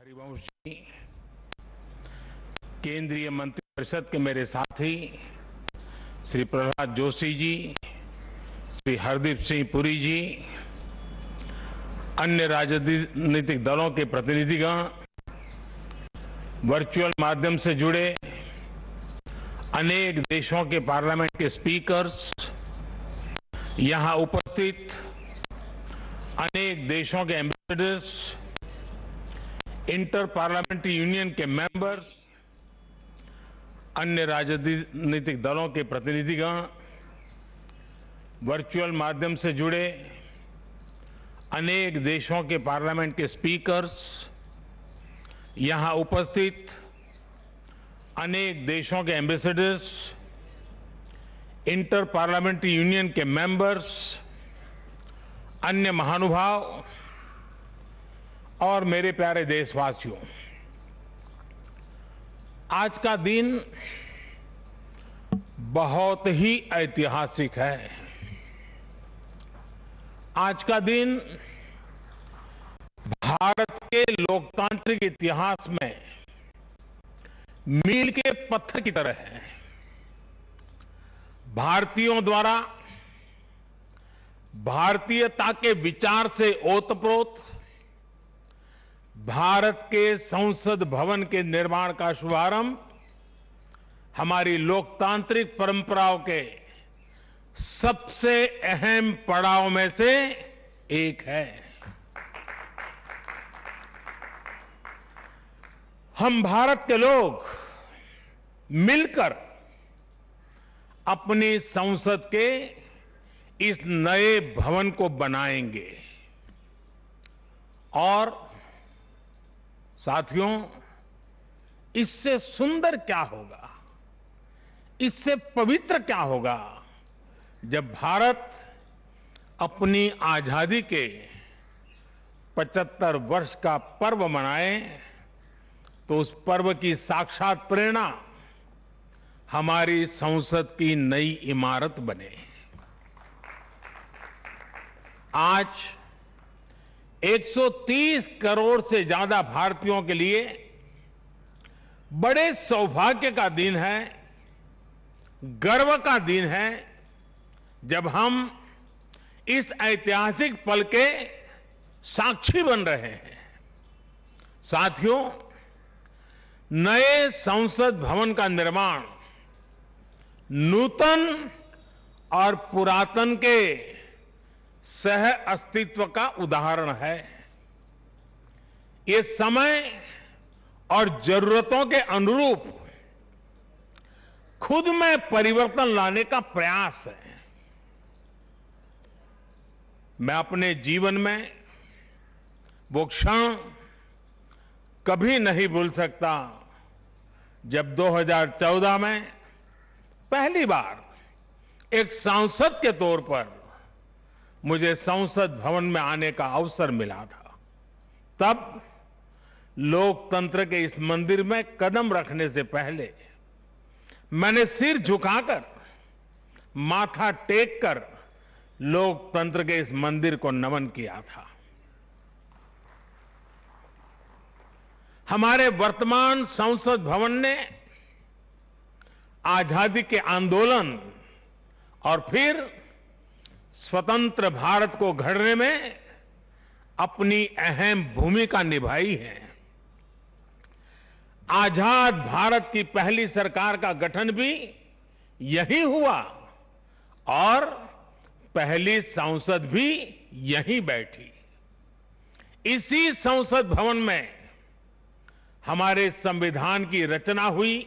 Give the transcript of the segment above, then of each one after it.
हरिवंश जी, केंद्रीय मंत्रिपरिषद के मेरे साथी श्री प्रहलाद जोशी जी, श्री हरदीप सिंह पुरी जी, अन्य राजनीतिक दलों के प्रतिनिधिगण, वर्चुअल माध्यम से जुड़े अनेक देशों के पार्लियामेंट के स्पीकर्स, यहां उपस्थित अनेक देशों के एम्बेसडर्स, इंटर पार्लियामेंट्री यूनियन के मेंबर्स, अन्य राजनीतिक दलों के प्रतिनिधिगण, वर्चुअल माध्यम से जुड़े अनेक देशों के पार्लियामेंट के स्पीकर्स, यहां उपस्थित अनेक देशों के एम्बेसडर्स, इंटर पार्लियामेंट्री यूनियन के मेंबर्स, अन्य महानुभाव और मेरे प्यारे देशवासियों, आज का दिन बहुत ही ऐतिहासिक है। आज का दिन भारत के लोकतांत्रिक इतिहास में मील के पत्थर की तरह है। भारतीयों द्वारा भारतीयता के विचार से ओतप्रोत भारत के संसद भवन के निर्माण का शुभारंभ हमारी लोकतांत्रिक परंपराओं के सबसे अहम पड़ाव में से एक है। हम भारत के लोग मिलकर अपनी संसद के इस नए भवन को बनाएंगे और साथियों, इससे सुंदर क्या होगा, इससे पवित्र क्या होगा जब भारत अपनी आजादी के 75 वर्ष का पर्व मनाए तो उस पर्व की साक्षात प्रेरणा हमारी संसद की नई इमारत बने। आज 130 करोड़ से ज्यादा भारतीयों के लिए बड़े सौभाग्य का दिन है, गर्व का दिन है, जब हम इस ऐतिहासिक पल के साक्षी बन रहे हैं। साथियों, नए संसद भवन का निर्माण नूतन और पुरातन के सह अस्तित्व का उदाहरण है। ये समय और जरूरतों के अनुरूप खुद में परिवर्तन लाने का प्रयास है। मैं अपने जीवन में वो क्षण कभी नहीं भूल सकता जब 2014 में पहली बार एक सांसद के तौर पर मुझे संसद भवन में आने का अवसर मिला था। तब लोकतंत्र के इस मंदिर में कदम रखने से पहले मैंने सिर झुकाकर, माथा टेककर लोकतंत्र के इस मंदिर को नमन किया था। हमारे वर्तमान संसद भवन ने आजादी के आंदोलन और फिर स्वतंत्र भारत को गढ़ने में अपनी अहम भूमिका निभाई है। आजाद भारत की पहली सरकार का गठन भी यही हुआ और पहली संसद भी यहीं बैठी। इसी संसद भवन में हमारे संविधान की रचना हुई,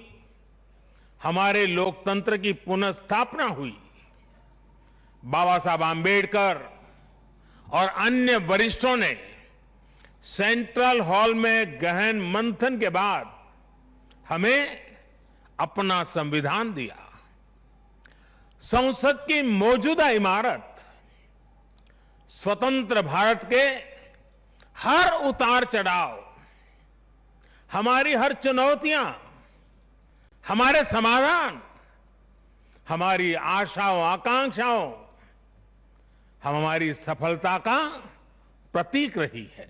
हमारे लोकतंत्र की पुनर्स्थापना हुई। बाबा साहब आंबेडकर और अन्य वरिष्ठों ने सेंट्रल हॉल में गहन मंथन के बाद हमें अपना संविधान दिया। संसद की मौजूदा इमारत स्वतंत्र भारत के हर उतार चढ़ाव, हमारी हर चुनौतियां, हमारे समाधान, हमारी आशाओं आकांक्षाओं, हमारी सफलता का प्रतीक रही है।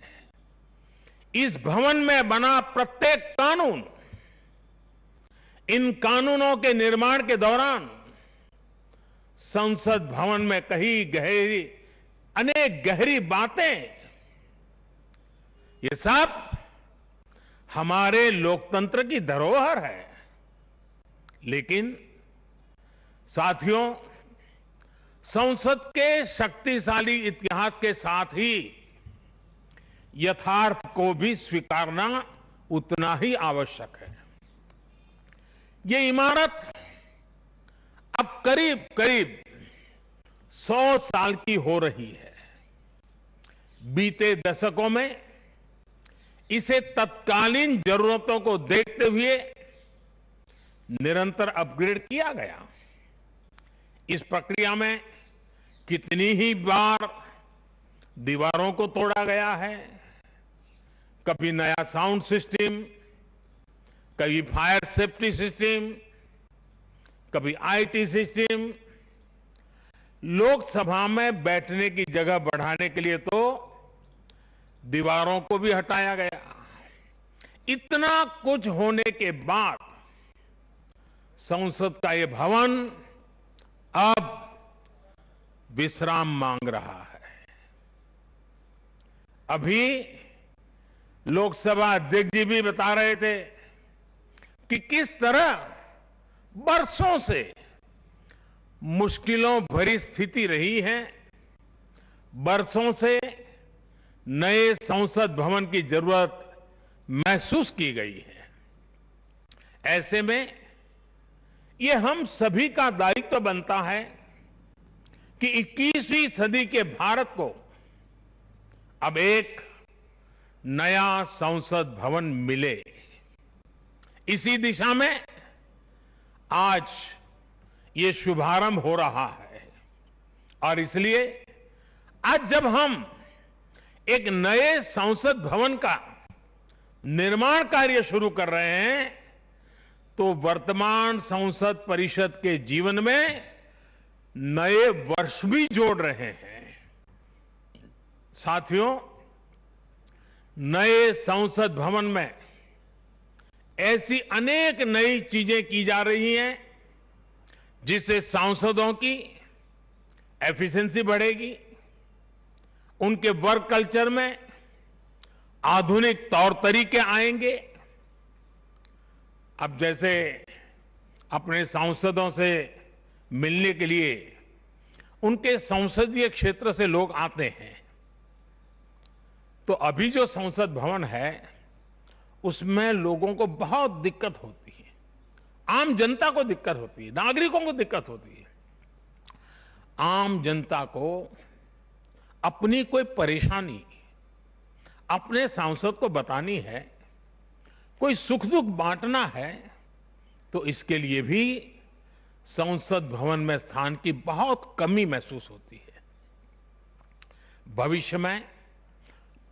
इस भवन में बना प्रत्येक कानून, इन कानूनों के निर्माण के दौरान संसद भवन में कही गहरी, अनेक गहरी बातें, ये सब हमारे लोकतंत्र की धरोहर है। लेकिन साथियों, संसद के शक्तिशाली इतिहास के साथ ही यथार्थ को भी स्वीकारना उतना ही आवश्यक है। ये इमारत अब करीब करीब 100 साल की हो रही है। बीते दशकों में इसे तत्कालीन जरूरतों को देखते हुए निरंतर अपग्रेड किया गया। इस प्रक्रिया में कितनी ही बार दीवारों को तोड़ा गया है, कभी नया साउंड सिस्टम, कभी फायर सेफ्टी सिस्टम, कभी आईटी सिस्टम। लोकसभा में बैठने की जगह बढ़ाने के लिए तो दीवारों को भी हटाया गया। इतना कुछ होने के बाद संसद का ये भवन अब विश्राम मांग रहा है। अभी लोकसभा अध्यक्ष जी भी बता रहे थे कि किस तरह बरसों से मुश्किलों भरी स्थिति रही है। बरसों से नए संसद भवन की जरूरत महसूस की गई है। ऐसे में ये हम सभी का दायित्व बनता है कि 21वीं सदी के भारत को अब एक नया संसद भवन मिले। इसी दिशा में आज ये शुभारंभ हो रहा है और इसलिए आज जब हम एक नए संसद भवन का निर्माण कार्य शुरू कर रहे हैं तो वर्तमान संसद परिषद के जीवन में नए वर्ष भी जोड़ रहे हैं। साथियों, नए संसद भवन में ऐसी अनेक नई चीजें की जा रही हैं जिससे सांसदों की एफिशिएंसी बढ़ेगी, उनके वर्क कल्चर में आधुनिक तौर तरीके आएंगे। अब जैसे अपने सांसदों से मिलने के लिए उनके संसदीय क्षेत्र से लोग आते हैं, तो अभी जो संसद भवन है उसमें लोगों को बहुत दिक्कत होती है। आम जनता को दिक्कत होती है, नागरिकों को दिक्कत होती है। आम जनता को अपनी कोई परेशानी अपने सांसद को बतानी है, कोई सुख दुख बांटना है, तो इसके लिए भी संसद भवन में स्थान की बहुत कमी महसूस होती है। भविष्य में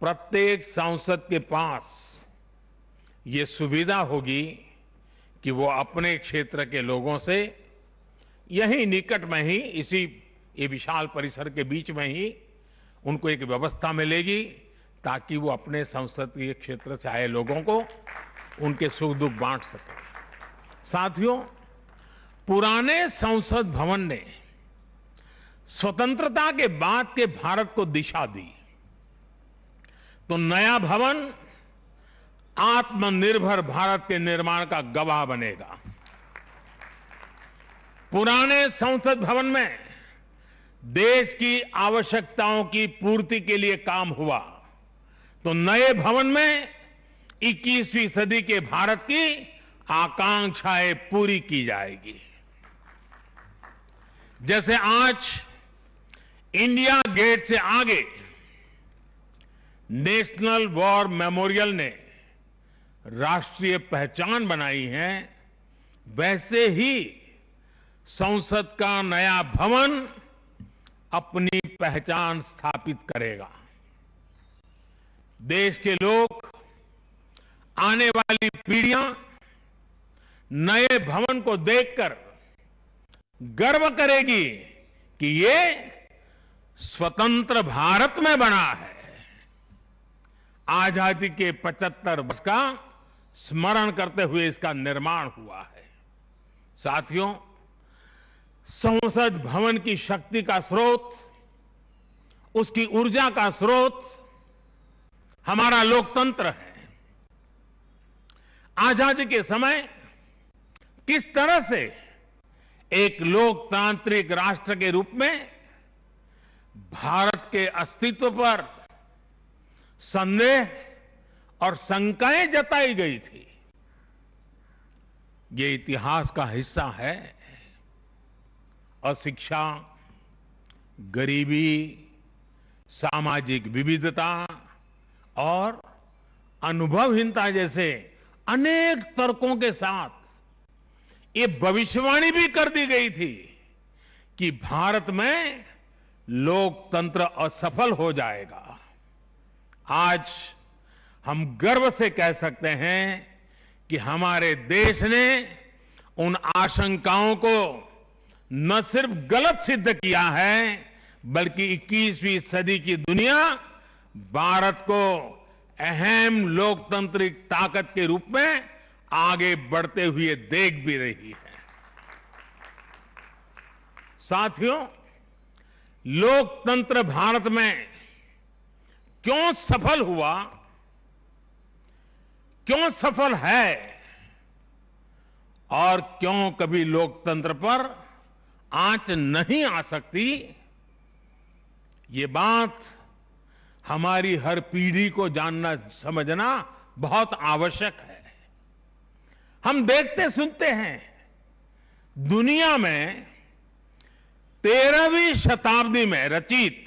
प्रत्येक सांसद के पास ये सुविधा होगी कि वो अपने क्षेत्र के लोगों से यहीं निकट में ही, इसी ये विशाल परिसर के बीच में ही उनको एक व्यवस्था मिलेगी ताकि वो अपने संसदीय क्षेत्र से आए लोगों को उनके सुख दुख बांट सके। साथियों, पुराने संसद भवन ने स्वतंत्रता के बाद के भारत को दिशा दी, तो नया भवन आत्मनिर्भर भारत के निर्माण का गवाह बनेगा। पुराने संसद भवन में देश की आवश्यकताओं की पूर्ति के लिए काम हुआ, तो नए भवन में 21वीं सदी के भारत की आकांक्षाएं पूरी की जाएगी। जैसे आज इंडिया गेट से आगे नेशनल वॉर मेमोरियल ने राष्ट्रीय पहचान बनाई है, वैसे ही संसद का नया भवन अपनी पहचान स्थापित करेगा। देश के लोग, आने वाली पीढ़ियां नए भवन को देखकर गर्व करेगी कि ये स्वतंत्र भारत में बना है। आजादी के 75 वर्ष का स्मरण करते हुए इसका निर्माण हुआ है। साथियों, संसद भवन की शक्ति का स्रोत, उसकी ऊर्जा का स्रोत हमारा लोकतंत्र है। आजादी के समय किस तरह से एक लोकतांत्रिक राष्ट्र के रूप में भारत के अस्तित्व पर संदेह और शंकाएं जताई गई थी, ये इतिहास का हिस्सा है। अशिक्षा, गरीबी, सामाजिक विविधता और अनुभवहीनता जैसे अनेक तर्कों के साथ ये भविष्यवाणी भी कर दी गई थी कि भारत में लोकतंत्र असफल हो जाएगा। आज हम गर्व से कह सकते हैं कि हमारे देश ने उन आशंकाओं को न सिर्फ गलत सिद्ध किया है, बल्कि 21वीं सदी की दुनिया भारत को अहम लोकतांत्रिक ताकत के रूप में आगे बढ़ते हुए देख भी रही है। साथियों, लोकतंत्र भारत में क्यों सफल हुआ, क्यों सफल है और क्यों कभी लोकतंत्र पर आंच नहीं आ सकती, ये बात हमारी हर पीढ़ी को जानना समझना बहुत आवश्यक है। हम देखते सुनते हैं, दुनिया में 13वीं शताब्दी में रचित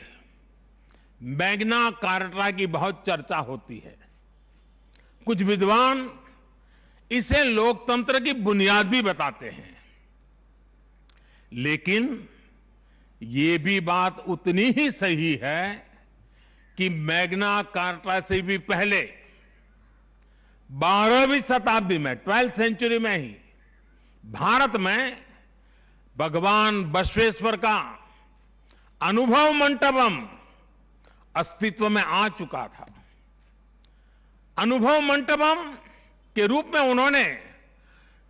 मैग्ना कार्टा की बहुत चर्चा होती है। कुछ विद्वान इसे लोकतंत्र की बुनियाद भी बताते हैं, लेकिन ये भी बात उतनी ही सही है कि मैग्ना कार्टा से भी पहले 12वीं शताब्दी में, 12th सेंचुरी में ही भारत में भगवान बसवेश्वर का अनुभव मंटपम अस्तित्व में आ चुका था। अनुभव मंटपम के रूप में उन्होंने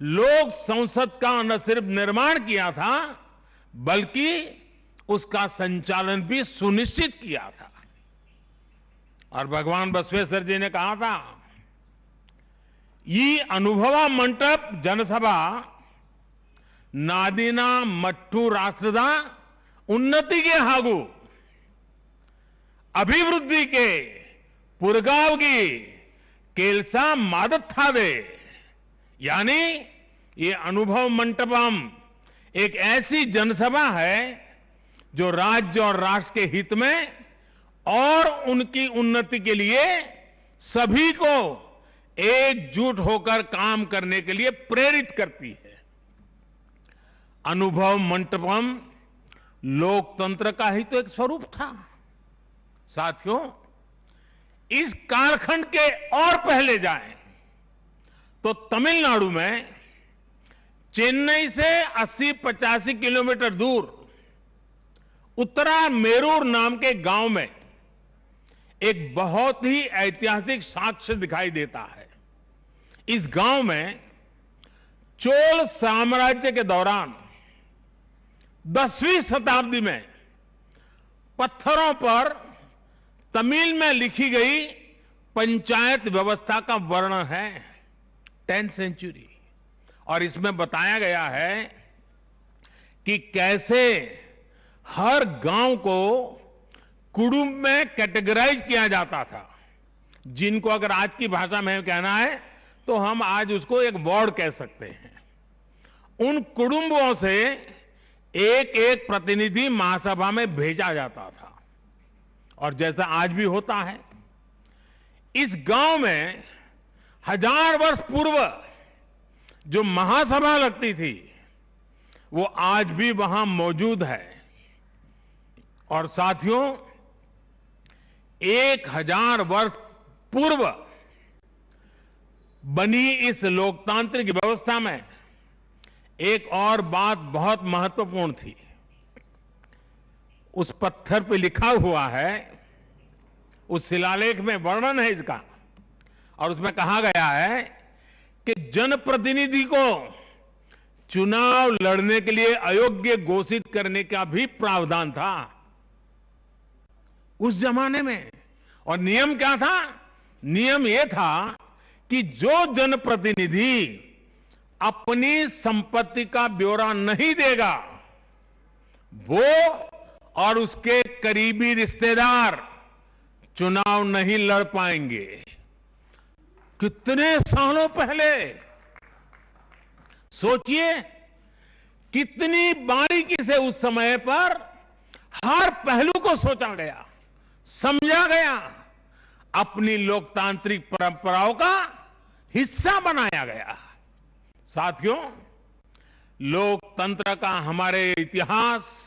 लोक संसद का न सिर्फ निर्माण किया था, बल्कि उसका संचालन भी सुनिश्चित किया था। और भगवान बसवेश्वर जी ने कहा था, ಈ ಅನುಭವ ಮಂಟಪ ಜನಸಭಾ ನಾದಿನ ಮಟ್ಟು ರಾಷ್ಟ್ರದ ಉನ್ನತಿಗೆ ಹಾಗೂ ಅಭಿವೃದ್ಧಿಗೆ ಪುರಗಾವಗಿ ಕೆಲಸ ಮಾಡುತ್ತದೆ। यानी ये अनुभव मंटपम एक ऐसी जनसभा है जो राज्य और राष्ट्र के हित में और उनकी उन्नति के लिए सभी को एकजुट होकर काम करने के लिए प्रेरित करती है। अनुभव मंटपम लोकतंत्र का ही तो एक स्वरूप था। साथियों, इस कालखंड के और पहले जाएं तो तमिलनाडु में चेन्नई से 80-85 किलोमीटर दूर उत्तरा मेरूर नाम के गांव में एक बहुत ही ऐतिहासिक साक्ष्य दिखाई देता है। इस गांव में चोल साम्राज्य के दौरान 10वीं शताब्दी में पत्थरों पर तमिल में लिखी गई पंचायत व्यवस्था का वर्णन है, 10th सेंचुरी। और इसमें बताया गया है कि कैसे हर गांव को कुटुंब में कैटेगराइज किया जाता था, जिनको अगर आज की भाषा में कहना है तो हम आज उसको एक वार्ड कह सकते हैं। उन कुटुंबों से एक एक प्रतिनिधि महासभा में भेजा जाता था। और जैसा आज भी होता है, इस गांव में 1000 वर्ष पूर्व जो महासभा लगती थी वो आज भी वहां मौजूद है। और साथियों, 1000 वर्ष पूर्व बनी इस लोकतांत्रिक व्यवस्था में एक और बात बहुत महत्वपूर्ण थी। उस पत्थर पे लिखा हुआ है, उस शिलालेख में वर्णन है इसका, और उसमें कहा गया है कि जनप्रतिनिधि को चुनाव लड़ने के लिए अयोग्य घोषित करने का भी प्रावधान था उस जमाने में। और नियम क्या था? नियम यह था कि जो जनप्रतिनिधि अपनी संपत्ति का ब्यौरा नहीं देगा, वो और उसके करीबी रिश्तेदार चुनाव नहीं लड़ पाएंगे। कितने सालों पहले, सोचिए कितनी बारीकी से उस समय पर हर पहलू को सोचा गया, समझा गया, अपनी लोकतांत्रिक परंपराओं का हिस्सा बनाया गया। साथियों, लोकतंत्र का हमारे इतिहास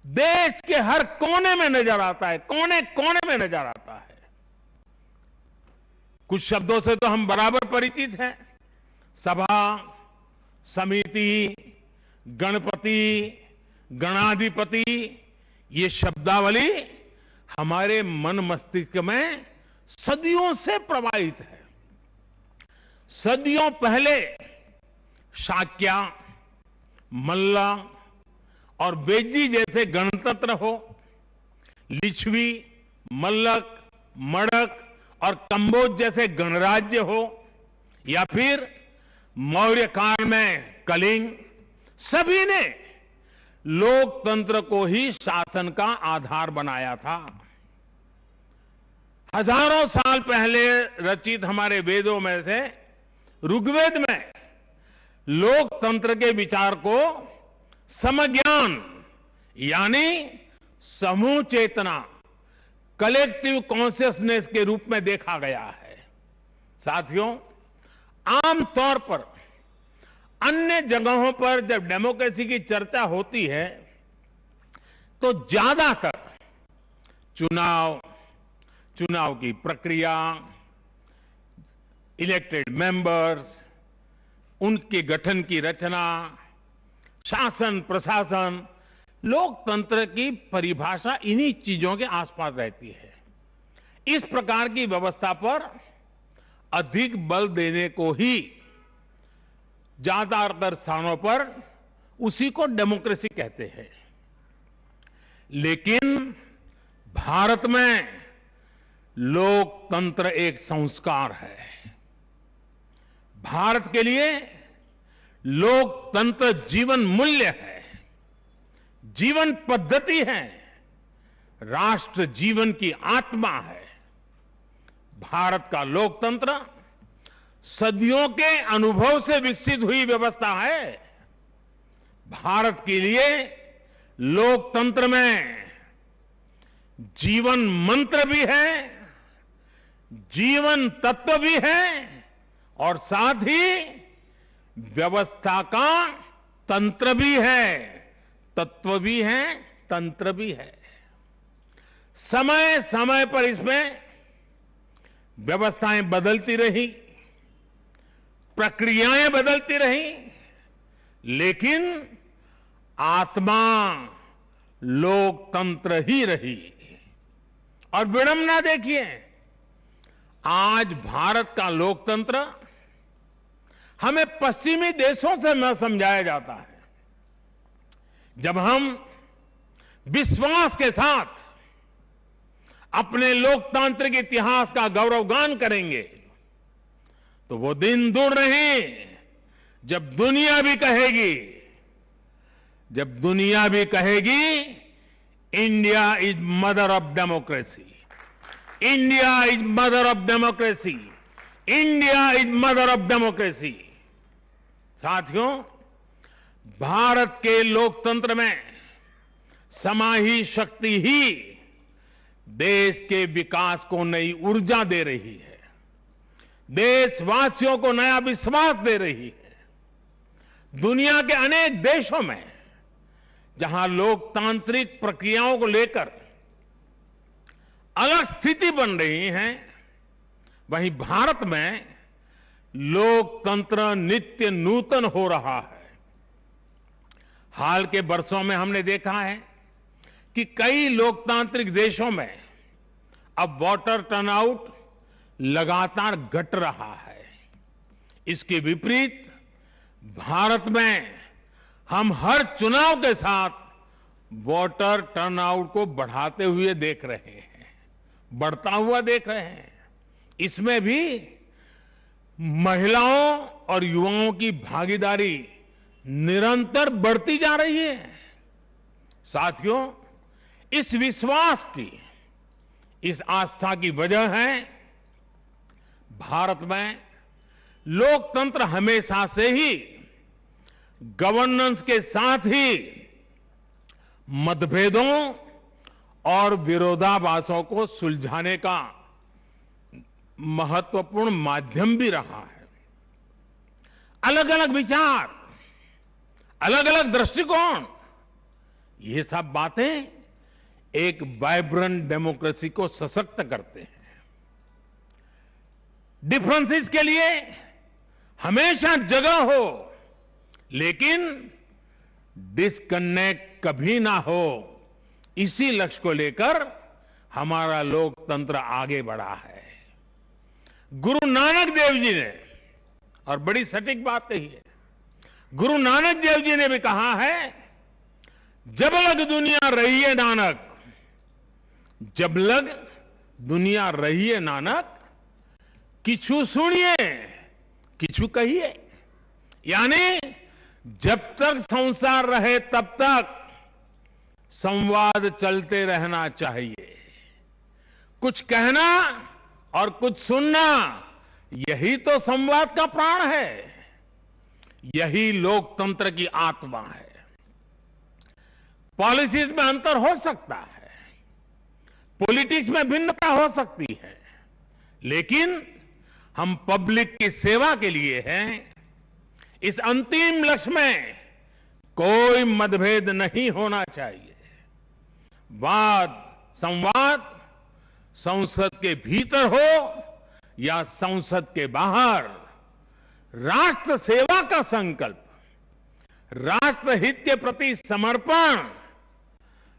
देश के हर कोने में नजर आता है, कोने कोने में नजर आता है। कुछ शब्दों से तो हम बराबर परिचित हैं, सभा, समिति, गणपति, गणाधिपति, ये शब्दावली हमारे मन मस्तिष्क में सदियों से प्रवाहित है। सदियों पहले शाक्य, मल्ल और बेज्जी जैसे गणतंत्र हो, लिच्छवी, मल्लक, मड़क और कंबोज जैसे गणराज्य हो, या फिर मौर्य काल में कलिंग, सभी ने लोकतंत्र को ही शासन का आधार बनाया था। हजारों साल पहले रचित हमारे वेदों में से ऋग्वेद में लोकतंत्र के विचार को समज्ञान यानी समूह चेतना, कलेक्टिव कॉन्शियसनेस के रूप में देखा गया है। साथियों, आमतौर पर अन्य जगहों पर जब डेमोक्रेसी की चर्चा होती है तो ज्यादातर चुनाव की प्रक्रिया, इलेक्टेड मेंबर्स, उनके गठन की रचना, शासन प्रशासन, लोकतंत्र की परिभाषा इन्हीं चीजों के आसपास रहती है। इस प्रकार की व्यवस्था पर अधिक बल देने को ही ज्यादातर स्थानों पर उसी को डेमोक्रेसी कहते हैं। लेकिन भारत में लोकतंत्र एक संस्कार है। भारत के लिए लोकतंत्र जीवन मूल्य है, जीवन पद्धति है, राष्ट्र जीवन की आत्मा है। भारत का लोकतंत्र सदियों के अनुभव से विकसित हुई व्यवस्था है। भारत के लिए लोकतंत्र में जीवन मंत्र भी है, जीवन तत्व भी है, और साथ ही व्यवस्था का तंत्र भी है, तत्व भी है, तंत्र भी है। समय समय पर इसमें व्यवस्थाएं बदलती रही, प्रक्रियाएं बदलती रही, लेकिन आत्मा लोकतंत्र ही रही। और विडंबना देखिए, आज भारत का लोकतंत्र हमें पश्चिमी देशों से न समझाया जाता है। जब हम विश्वास के साथ अपने लोकतांत्रिक इतिहास का गौरवगान करेंगे तो वो दिन दूर नहीं जब दुनिया भी कहेगी India is mother of democracy, India is mother of democracy, India is mother of democracy. साथियों, भारत के लोकतंत्र में समाहित शक्ति ही देश के विकास को नई ऊर्जा दे रही है, देशवासियों को नया विश्वास दे रही है। दुनिया के अनेक देशों में जहां लोकतांत्रिक प्रक्रियाओं को लेकर अलग स्थिति बन रही है, वहीं भारत में लोकतंत्र नित्य नूतन हो रहा है। हाल के वर्षों में हमने देखा है कि कई लोकतांत्रिक देशों में अब वोटर टर्नआउट लगातार घट रहा है। इसके विपरीत भारत में हम हर चुनाव के साथ वोटर टर्नआउट को बढ़ाते हुए देख रहे हैं, बढ़ता हुआ देख रहे हैं। इसमें भी महिलाओं और युवाओं की भागीदारी निरंतर बढ़ती जा रही है। साथियों, इस विश्वास की, इस आस्था की वजह है भारत में लोकतंत्र हमेशा से ही गवर्नेंस के साथ ही मतभेदों और विरोधाभासों को सुलझाने का महत्वपूर्ण माध्यम भी रहा है। अलग अलग विचार, अलग अलग दृष्टिकोण, ये सब बातें एक वाइब्रेंट डेमोक्रेसी को सशक्त करते हैं। डिफरेंसेस के लिए हमेशा जगह हो, लेकिन डिस्कनेक्ट कभी ना हो, इसी लक्ष्य को लेकर हमारा लोकतंत्र आगे बढ़ा है। गुरु नानक देव जी ने, और बड़ी सटीक बात कही है, गुरु नानक देव जी ने भी कहा है, जब लग दुनिया रही है नानक, जब लग दुनिया रही है नानक, किछु सुनिए किछु कहिए। यानी जब तक संसार रहे तब तक संवाद चलते रहना चाहिए। कुछ कहना और कुछ सुनना, यही तो संवाद का प्राण है, यही लोकतंत्र की आत्मा है। पॉलिसीज में अंतर हो सकता है, पॉलिटिक्स में भिन्नता हो सकती है, लेकिन हम पब्लिक की सेवा के लिए हैं। इस अंतिम लक्ष्य में कोई मतभेद नहीं होना चाहिए। वाद संवाद संसद के भीतर हो या संसद के बाहर, राष्ट्र सेवा का संकल्प, राष्ट्रहित के प्रति समर्पण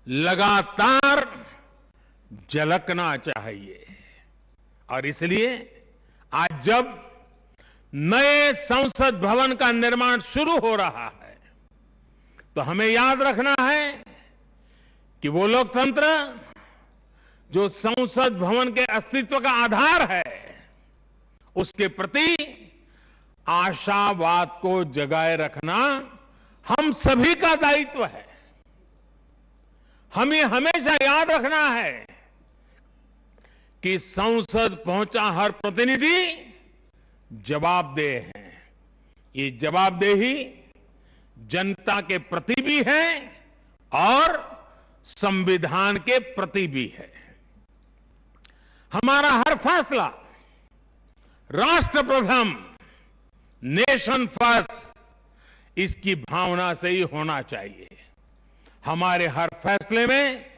लगातार झलकना चाहिए। और इसलिए आज जब नए संसद भवन का निर्माण शुरू हो रहा है, तो हमें याद रखना है कि वो लोकतंत्र जो संसद भवन के अस्तित्व का आधार है, उसके प्रति आशावाद को जगाए रखना हम सभी का दायित्व है। हमें हमेशा याद रखना है कि संसद पहुंचा हर प्रतिनिधि जवाबदेह है। ये जवाबदेही जनता के प्रति भी है और संविधान के प्रति भी है। हमारा हर फैसला राष्ट्र प्रथम, नेशन फर्स्ट, इसकी भावना से ही होना चाहिए। हमारे हर फैसले में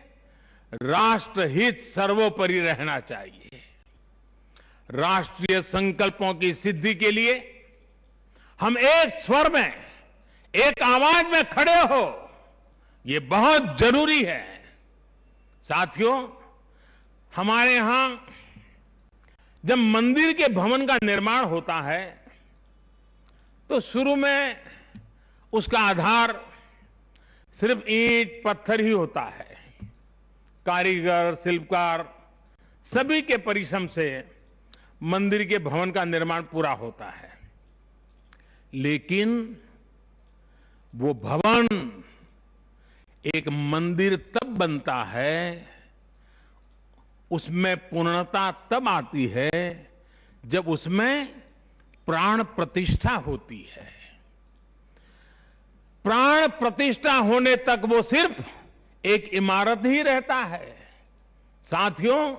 राष्ट्रहित सर्वोपरि रहना चाहिए। राष्ट्रीय संकल्पों की सिद्धि के लिए हम एक स्वर में, एक आवाज में खड़े हो, ये बहुत जरूरी है। साथियों, हमारे यहां जब मंदिर के भवन का निर्माण होता है, तो शुरू में उसका आधार सिर्फ ईंट पत्थर ही होता है। कारीगर, शिल्पकार सभी के परिश्रम से मंदिर के भवन का निर्माण पूरा होता है। लेकिन वो भवन एक मंदिर तब बनता है, उसमें पूर्णता तब आती है जब उसमें प्राण प्रतिष्ठा होती है। प्राण प्रतिष्ठा होने तक वो सिर्फ एक इमारत ही रहता है। साथियों,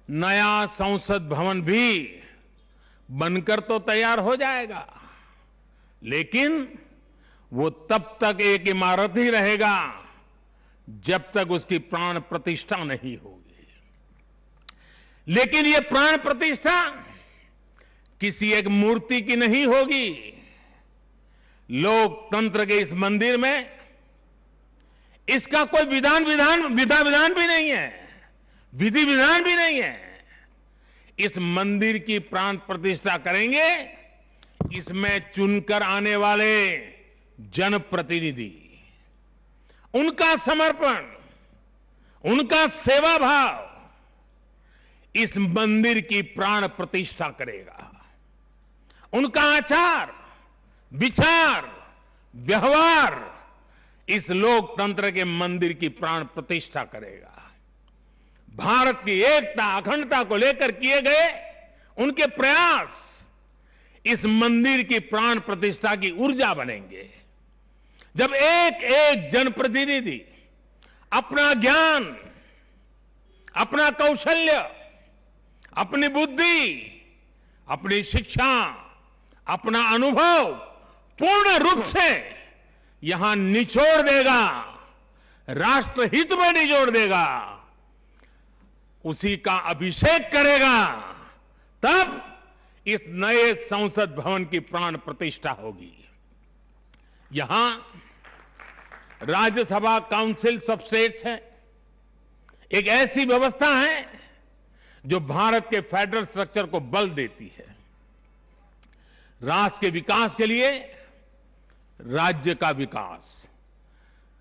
नया संसद भवन भी बनकर तो तैयार हो जाएगा, लेकिन वो तब तक एक इमारत ही रहेगा जब तक उसकी प्राण प्रतिष्ठा नहीं होगी। लेकिन ये प्राण प्रतिष्ठा किसी एक मूर्ति की नहीं होगी। लोकतंत्र के इस मंदिर में इसका कोई विधा विधान भी नहीं है। विधि विधान भी नहीं है। इस मंदिर की प्राण प्रतिष्ठा करेंगे, इसमें चुनकर आने वाले जनप्रतिनिधि, उनका समर्पण, उनका सेवा भाव इस मंदिर की प्राण प्रतिष्ठा करेगा। उनका आचार, विचार, व्यवहार इस लोकतंत्र के मंदिर की प्राण प्रतिष्ठा करेगा। भारत की एकता, अखंडता को लेकर किए गए उनके प्रयास इस मंदिर की प्राण प्रतिष्ठा की ऊर्जा बनेंगे। जब एक एक जनप्रतिनिधि अपना ज्ञान, अपना कौशल्य, अपनी बुद्धि, अपनी शिक्षा, अपना अनुभव पूर्ण रूप से यहां निचोड़ देगा, राष्ट्रहित में निचोड़ देगा, उसी का अभिषेक करेगा, तब इस नए संसद भवन की प्राण प्रतिष्ठा होगी। यहां राज्यसभा काउंसिल ऑफ स्टेट्स है, एक ऐसी व्यवस्था है जो भारत के फेडरल स्ट्रक्चर को बल देती है। राष्ट्र के विकास के लिए राज्य का विकास,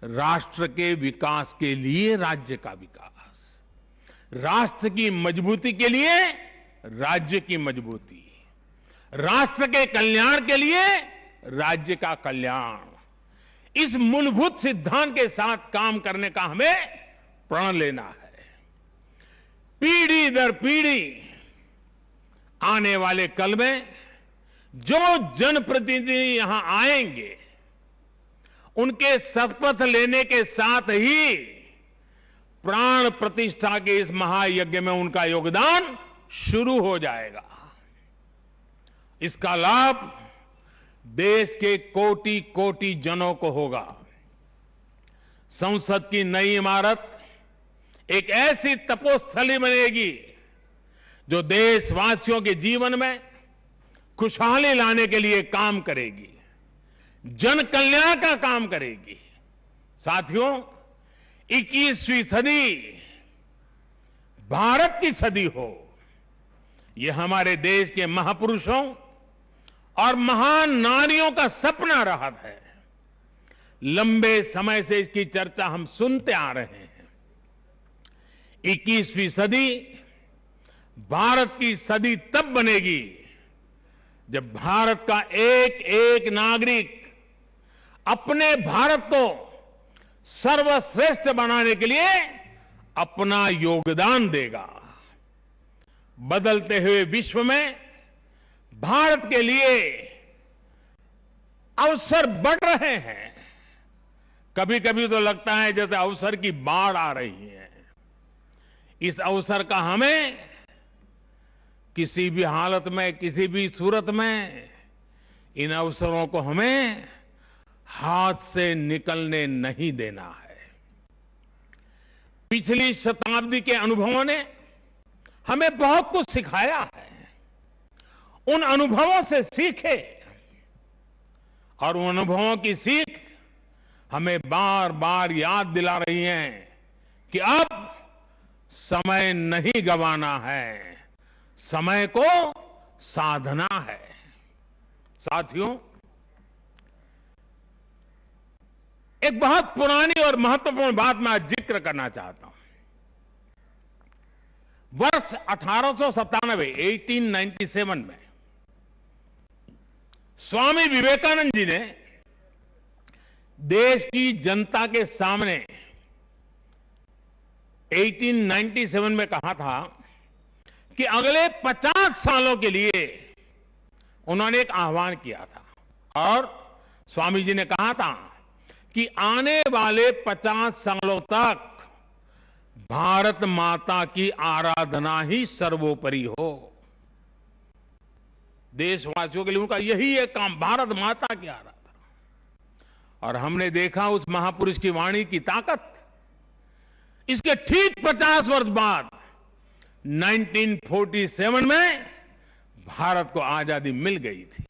राष्ट्र के विकास के लिए राज्य का विकास, राष्ट्र की मजबूती के लिए राज्य की मजबूती, राष्ट्र के कल्याण के लिए राज्य का कल्याण, इस मूलभूत सिद्धांत के साथ काम करने का हमें प्रण लेना है। पीढ़ी दर पीढ़ी आने वाले कल में जो जनप्रतिनिधि यहां आएंगे, उनके शपथ लेने के साथ ही प्राण प्रतिष्ठा के इस महायज्ञ में उनका योगदान शुरू हो जाएगा। इसका लाभ देश के कोटि कोटि जनों को होगा। संसद की नई इमारत एक ऐसी तपोस्थली बनेगी जो देशवासियों के जीवन में खुशहाली लाने के लिए काम करेगी, जन कल्याण का काम करेगी। साथियों, 21वीं सदी भारत की सदी हो, यह हमारे देश के महापुरुषों और महान नारियों का सपना रहा है। लंबे समय से इसकी चर्चा हम सुनते आ रहे हैं। 21वीं सदी भारत की सदी तब बनेगी जब भारत का एक एक नागरिक अपने भारत को सर्वश्रेष्ठ बनाने के लिए अपना योगदान देगा। बदलते हुए विश्व में भारत के लिए अवसर बढ़ रहे हैं। कभी कभी तो लगता है जैसे अवसर की बाढ़ आ रही है। इस अवसर का हमें किसी भी हालत में, किसी भी सूरत में इन अवसरों को हमें हाथ से निकलने नहीं देना है। पिछली शताब्दी के अनुभवों ने हमें बहुत कुछ सिखाया है। उन अनुभवों से सीखे और उन अनुभवों की सीख हमें बार बार याद दिला रही है कि अब समय नहीं गंवाना है, समय को साधना है। साथियों, एक बहुत पुरानी और महत्वपूर्ण बात मैं आज जिक्र करना चाहता हूं। वर्ष 1897 में स्वामी विवेकानंद जी ने देश की जनता के सामने 1897 में कहा था कि अगले 50 सालों के लिए उन्होंने एक आह्वान किया था और स्वामी जी ने कहा था कि आने वाले 50 सालों तक भारत माता की आराधना ही सर्वोपरि हो। देशवासियों के लिए उनका यही एक काम, भारत माता की आराधना। और हमने देखा उस महापुरुष की वाणी की ताकत। इसके ठीक 50 वर्ष बाद 1947 में भारत को आजादी मिल गई थी।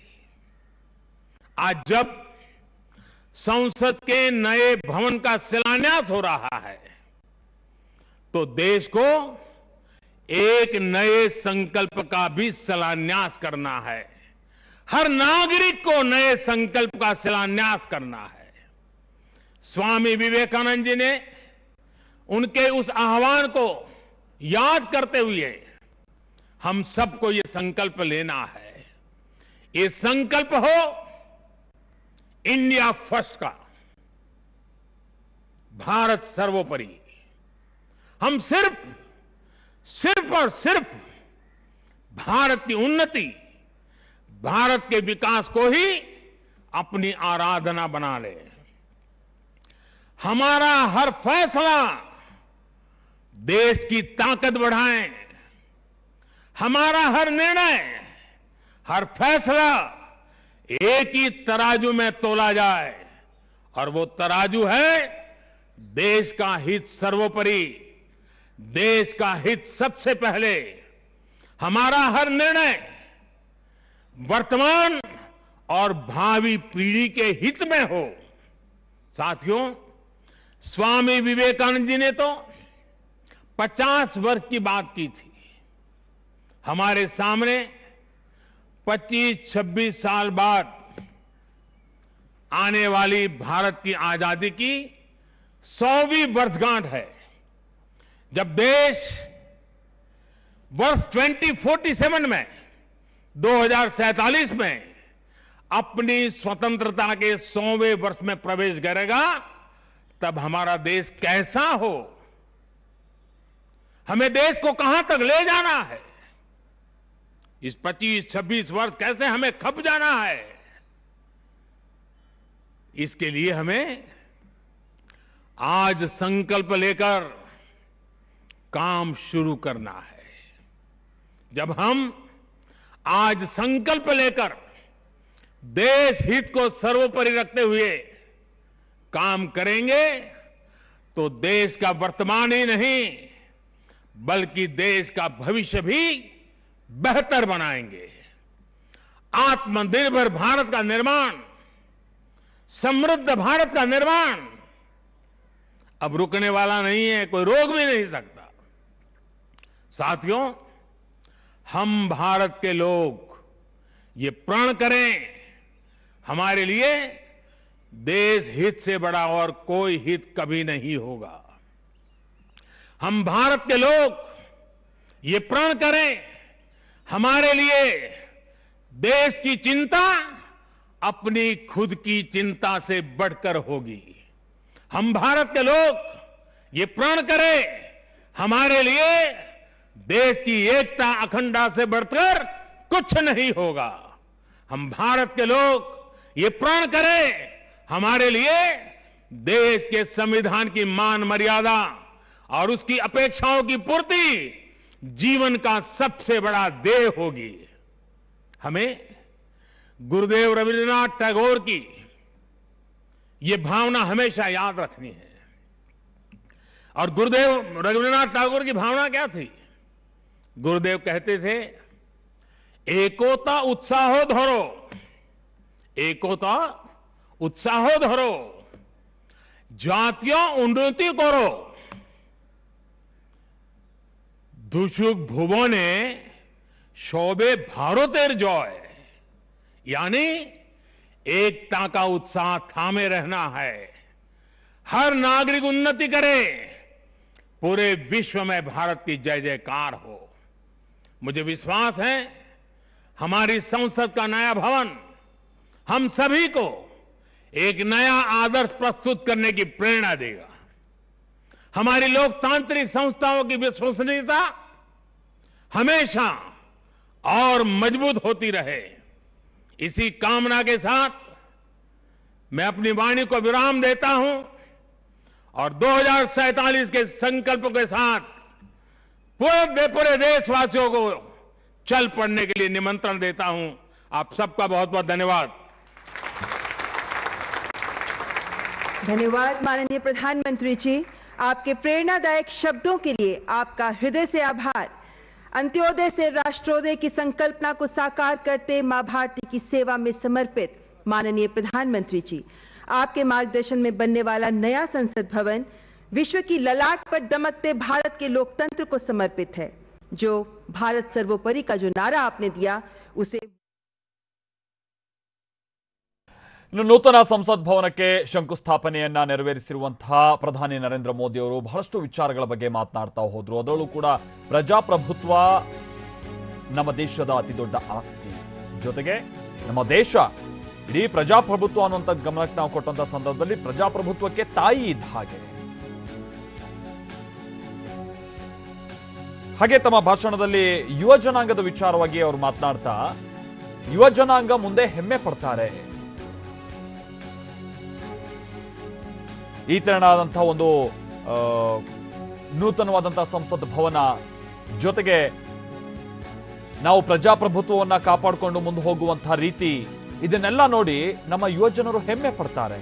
आज जब संसद के नए भवन का शिलान्यास हो रहा है तो देश को एक नए संकल्प का भी शिलान्यास करना है। हर नागरिक को नए संकल्प का शिलान्यास करना है। स्वामी विवेकानंद जी ने उनके उस आह्वान को याद करते हुए हम सबको ये संकल्प लेना है। ये संकल्प हो इंडिया फर्स्ट का, भारत सर्वोपरि। हम सिर्फ और सिर्फ भारत की उन्नति, भारत के विकास को ही अपनी आराधना बना ले। हमारा हर फैसला देश की ताकत बढ़ाए। हमारा हर निर्णय, हर फैसला एक ही तराजू में तोला जाए, और वो तराजू है देश का हित सर्वोपरि, देश का हित सबसे पहले। हमारा हर निर्णय वर्तमान और भावी पीढ़ी के हित में हो। साथियों, स्वामी विवेकानंद जी ने तो 50 वर्ष की बात की थी। हमारे सामने 25-26 साल बाद आने वाली भारत की आजादी की 100वीं वर्षगांठ है, जब देश वर्ष 2047 में 2047 में अपनी स्वतंत्रता के 100वें वर्ष में प्रवेश करेगा। तब हमारा देश कैसा हो, हमें देश को कहां तक ले जाना है, इस 25-26 वर्ष कैसे हमें खप जाना है, इसके लिए हमें आज संकल्प लेकर काम शुरू करना है। जब हम आज संकल्प लेकर देश हित को सर्वोपरि रखते हुए काम करेंगे, तो देश का वर्तमान ही नहीं बल्कि देश का भविष्य भी बेहतर बनाएंगे। आत्मनिर्भर भारत का निर्माण, समृद्ध भारत का निर्माण अब रुकने वाला नहीं है, कोई रोक भी नहीं सकता। साथियों, हम भारत के लोग ये प्रण करें, हमारे लिए देश हित से बड़ा और कोई हित कभी नहीं होगा। हम भारत के लोग ये प्रण करें, हमारे लिए देश की चिंता अपनी खुद की चिंता से बढ़कर होगी। हम भारत के लोग ये प्रण करें, हमारे लिए देश की एकता अखंडता से बढ़कर कुछ नहीं होगा। हम भारत के लोग ये प्रण करें, हमारे लिए देश के संविधान की मान मर्यादा और उसकी अपेक्षाओं की पूर्ति जीवन का सबसे बड़ा ध्येय होगी। हमें गुरुदेव रविन्द्रनाथ टैगोर की ये भावना हमेशा याद रखनी है। और गुरुदेव रविन्द्रनाथ टैगोर की भावना क्या थी? गुरुदेव कहते थे, एकोता उत्साहो धरो, एकोता उत्साहो धरो, জাতীয় উন্নতি করো, দুসুক ভুবনে সবে ভারতের জয়। यानी एकता का उत्साह थामे रहना है। हर नागरिक उन्नति करे, पूरे विश्व में भारत की जय जयकार हो। मुझे विश्वास है हमारी संसद का नया भवन हम सभी को एक नया आदर्श प्रस्तुत करने की प्रेरणा देगा। हमारी लोकतांत्रिक संस्थाओं की विश्वसनीयता हमेशा और मजबूत होती रहे। इसी कामना के साथ मैं अपनी वाणी को विराम देता हूं और 2047 के संकल्प के साथ पूरे देशवासियों को चल पड़ने के लिए निमंत्रण देता हूं। आप सबका बहुत बहुत धन्यवाद। धन्यवाद माननीय प्रधानमंत्री जी, आपके प्रेरणादायक शब्दों के लिए आपका हृदय से आभार। अंत्योदय से राष्ट्रोदय की संकल्पना को साकार करते मां भारती की सेवा में समर्पित माननीय प्रधानमंत्री जी, आपके मार्गदर्शन में बनने वाला नया संसद भवन विश्व की ललाट पर दमकते भारत के लोकतंत्र को समर्पित है। जो भारत सर्वोपरि का जो नारा आपने दिया उसे ಇನ್ನು ನೂತನ ಸಂಸತ್ ಭವನಕ್ಕೆ ಶಂಕುಸ್ಥಾಪನೆಯನ್ನ ನೆರವೇರಿಸಿರುವಂತಹ ಪ್ರಧಾನಿ ನರೇಂದ್ರ ಮೋದಿ ಅವರು ಬಹಳಷ್ಟು ವಿಚಾರಗಳ ಬಗ್ಗೆ ಮಾತನಾಡ್ತಾ ಹೋದ್ರು. ಅದರಲ್ಲೂ ಕೂಡ ಪ್ರಜಾಪ್ರಭುತ್ವ ನಮ್ಮ ದೇಶದ ಅತಿದೊಡ್ಡ ಆಸ್ತಿ, ಜೊತೆಗೆ ನಮ್ಮ ದೇಶ ಇಡೀ ಪ್ರಜಾಪ್ರಭುತ್ವ ಅನ್ನುವಂಥ ಗಮನಕ್ಕೆ ನಾವು ಕೊಟ್ಟಂತ ಸಂದರ್ಭದಲ್ಲಿ ಪ್ರಜಾಪ್ರಭುತ್ವಕ್ಕೆ ತಾಯಿ ಇದ್ದ ಹಾಗೆ ತಮ್ಮ ಭಾಷಣದಲ್ಲಿ ಯುವ ಜನಾಂಗದ ವಿಚಾರವಾಗಿ ಅವರು ಮಾತನಾಡ್ತಾ ಯುವ ಜನಾಂಗ ಮುಂದೆ ಹೆಮ್ಮೆ ಪಡ್ತಾರೆ. ಈ ತೆರನಾದಂತಹ ಒಂದು ನೂತನವಾದಂತಹ ಸಂಸತ್ ಭವನ, ಜೊತೆಗೆ ನಾವು ಪ್ರಜಾಪ್ರಭುತ್ವವನ್ನ ಕಾಪಾಡಿಕೊಂಡು ಮುಂದೆ ಹೋಗುವಂತಹ ರೀತಿ, ಇದನ್ನೆಲ್ಲ ನೋಡಿ ನಮ್ಮ ಯುವಜನರು ಹೆಮ್ಮೆ ಪಡ್ತಾರೆ.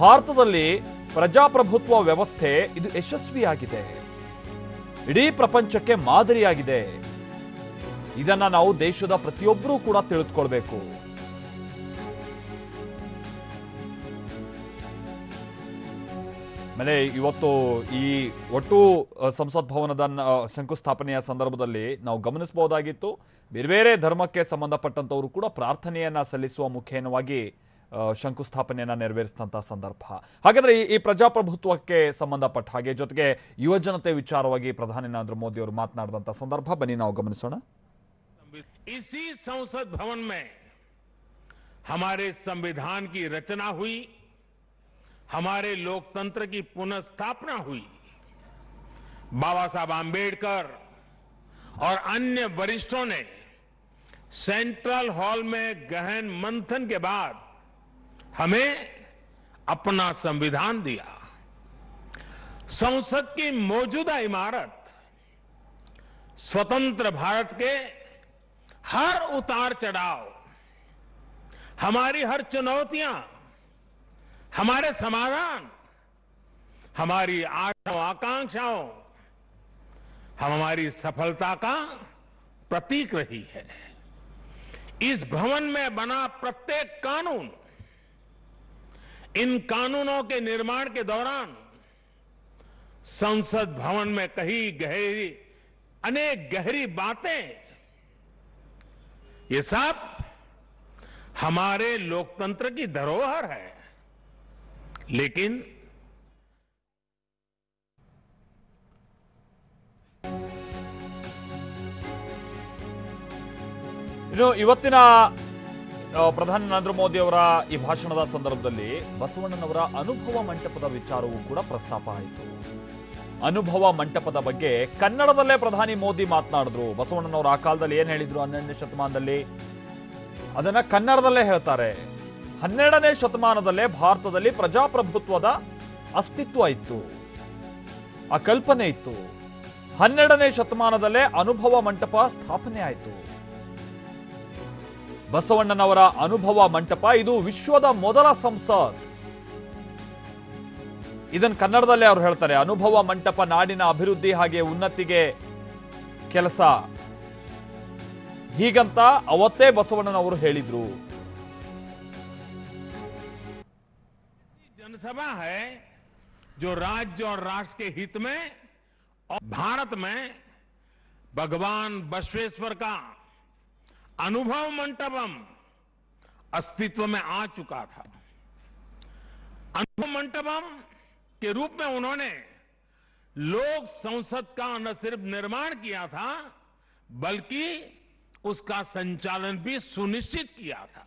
ಭಾರತದಲ್ಲಿ ಪ್ರಜಾಪ್ರಭುತ್ವ ವ್ಯವಸ್ಥೆ ಇದು ಯಶಸ್ವಿಯಾಗಿದೆ, ಇಡೀ ಪ್ರಪಂಚಕ್ಕೆ ಮಾದರಿಯಾಗಿದೆ. ಇದನ್ನ ನಾವು ದೇಶದ ಪ್ರತಿಯೊಬ್ಬರೂ ಕೂಡ ತಿಳಿದುಕೊಳ್ಬೇಕು. ಆಮೇಲೆ ಇವತ್ತು ಈ ಒಟ್ಟು ಸಂಸತ್ ಭವನದ ಶಂಕುಸ್ಥಾಪನೆಯ ಸಂದರ್ಭದಲ್ಲಿ ನಾವು ಗಮನಿಸಬಹುದಾಗಿತ್ತು, ಬೇರೆ ಬೇರೆ ಧರ್ಮಕ್ಕೆ ಸಂಬಂಧಪಟ್ಟಂತವರು ಕೂಡ ಪ್ರಾರ್ಥನೆಯನ್ನ ಸಲ್ಲಿಸುವ ಮುಖೇನವಾಗಿ ಶಂಕುಸ್ಥಾಪನೆಯನ್ನ ನೆರವೇರಿಸಿದಂತಹ ಸಂದರ್ಭ. ಹಾಗಾದ್ರೆ ಈ ಪ್ರಜಾಪ್ರಭುತ್ವಕ್ಕೆ ಸಂಬಂಧಪಟ್ಟ ಹಾಗೆ, ಜೊತೆಗೆ ಯುವಜನತೆ ವಿಚಾರವಾಗಿ ಪ್ರಧಾನಿ ನರೇಂದ್ರ ಮೋದಿ ಅವರು ಮಾತನಾಡಿದಂತಹ ಸಂದರ್ಭ ಬನ್ನಿ ನಾವು ಗಮನಿಸೋಣ. इसी संसद भवन में हमारे संविधान की रचना हुई, हमारे लोकतंत्र की पुनर्स्थापना हुई. बाबा साहब आंबेडकर और अन्य वरिष्ठों ने सेंट्रल हॉल में गहन मंथन के बाद हमें अपना संविधान दिया. संसद की मौजूदा इमारत स्वतंत्र भारत के हर उतार चढ़ाव, हमारी हर चुनौतियां, हमारे समाधान, हमारी आशाओं आकांक्षाओं, हमारी सफलता का प्रतीक रही है. इस भवन में बना प्रत्येक कानून, इन कानूनों के निर्माण के दौरान संसद भवन में कही अनेक गहरी बातें, ये सब हमारे लोकतंत्र की धरोहर है. लेकिन ಇನ್ನು ಇವತ್ತಿನ ಪ್ರಧಾನಿ ನರೇಂದ್ರ ಮೋದಿ ಅವರ ಈ ಭಾಷಣದ ಸಂದರ್ಭದಲ್ಲಿ ಬಸವಣ್ಣನವರ ಅನುಭವ ಮಂಟಪದ ವಿಚಾರವೂ ಕೂಡ ಪ್ರಸ್ತಾಪ ಆಯಿತು. ಅನುಭವ ಮಂಟಪದ ಬಗ್ಗೆ ಕನ್ನಡದಲ್ಲೇ ಪ್ರಧಾನಿ ಮೋದಿ ಮಾತನಾಡಿದ್ರು. ಬಸವಣ್ಣನವರು ಆ ಕಾಲದಲ್ಲಿ ಏನ್ ಹೇಳಿದ್ರು 12ನೇ ಶತಮಾನದಲ್ಲಿ, ಅದನ್ನ ಕನ್ನಡದಲ್ಲೇ ಹೇಳ್ತಾರೆ. 12ನೇ ಶತಮಾನದಲ್ಲೇ ಭಾರತದಲ್ಲಿ ಪ್ರಜಾಪ್ರಭುತ್ವದ ಅಸ್ತಿತ್ವ ಇತ್ತು, ಆ ಕಲ್ಪನೆ ಇತ್ತು. 12ನೇ ಶತಮಾನದಲ್ಲೇ ಅನುಭವ ಮಂಟಪ ಸ್ಥಾಪನೆ ಆಯಿತು. ಬಸವಣ್ಣನವರ ಅನುಭವ ಮಂಟಪ ಇದು ವಿಶ್ವದ ಮೊದಲ ಸಂಸತ್. ಇದನ್ನು ಕನ್ನಡದಲ್ಲೇ ಅವರು ಹೇಳ್ತಾರೆ. ಅನುಭವ ಮಂಟಪ ನಾಡಿನ ಅಭಿವೃದ್ಧಿ ಹಾಗೆ ಉನ್ನತಿಗೆ ಕೆಲಸ, ಹೀಗಂತ ಅವತ್ತೇ ಬಸವಣ್ಣನವರು ಹೇಳಿದ್ರು. जनसभा है जो राज्य और राष्ट्र के हित में और भारत में भगवान बसवेश्वर का अनुभव मंटपम अस्तित्व में आ चुका था. अनुभव मंटपम के रूप में उन्होंने लोक संसद का न सिर्फ निर्माण किया था, बल्कि उसका संचालन भी सुनिश्चित किया था.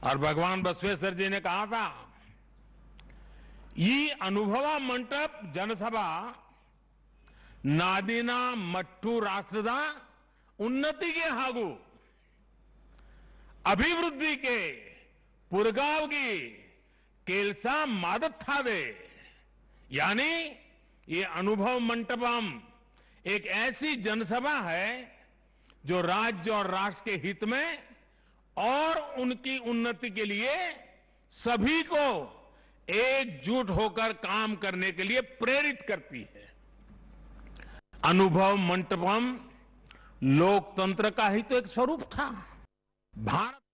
और भगवान बसवेश्वर जी ने कहा था, ಈ ಅನುಭವ ಮಂಟಪ ಜನಸಭಾ ನಾಡಿನ ಮಟ್ಟು ರಾಷ್ಟ್ರದ ಉನ್ನತಿಗೆ ಹಾಗೂ ಅಭಿವೃದ್ಧಿಗೆ ಪುರಗಾವ್ಗಿ ಕೆಲಸ ಮಾಡುತ್ತದೆ. यानी ये अनुभव मंटपम एक ऐसी जनसभा है जो राज्य और राष्ट्र के हित में और उनकी उन्नति के लिए सभी को एकजुट होकर काम करने के लिए प्रेरित करती है. अनुभव मंटपम लोकतंत्र का ही तो एक स्वरूप था. भारत